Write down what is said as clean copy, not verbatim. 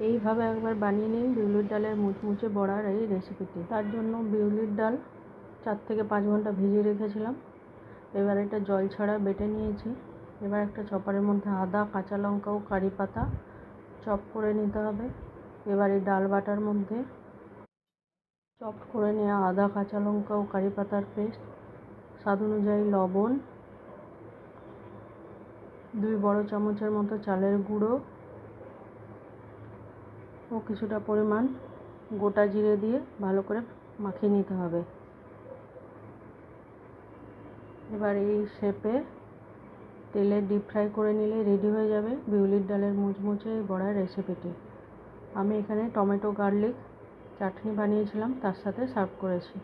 এইভাবে একবার বানিয়ে নিন বিউলির ডালের মুচমুচে বড়ার এই রেসিপিটি। তার জন্য বিউলির ডাল 4 থেকে 5 ঘন্টা ভিজিয়ে রেখেছিলাম। এবার এটা জল ছাড়া বেটে নিয়েছি। এবার একটা চপারের মধ্যে আদা, কাঁচা লঙ্কা ও কারি পাতা চপ করে নিতে হবে। এবার এই ডাল বাটার মধ্যে চপ করে নেওয়া আদা, কাঁচা লঙ্কা ও কারি পাতার পেস্ট, স্বাদ অনুযায়ী লবণ, 2 বড় চামচের মতো চালের গুঁড়ো ও কিছুটা পরিমাণ গোটা জিরে দিয়ে ভালো করে মাখিয়ে নিতে হবে। এবার এই শেপে তেলে ডিপ ফ্রাই করে নিলে রেডি হয়ে যাবে বিউলির ডালের মুচমুচে বড়ার রেসিপিটি। আমি এখানে টমেটো গার্লিক চাটনি বানিয়েছিলাম, তার সাথে সার্ভ করেছি।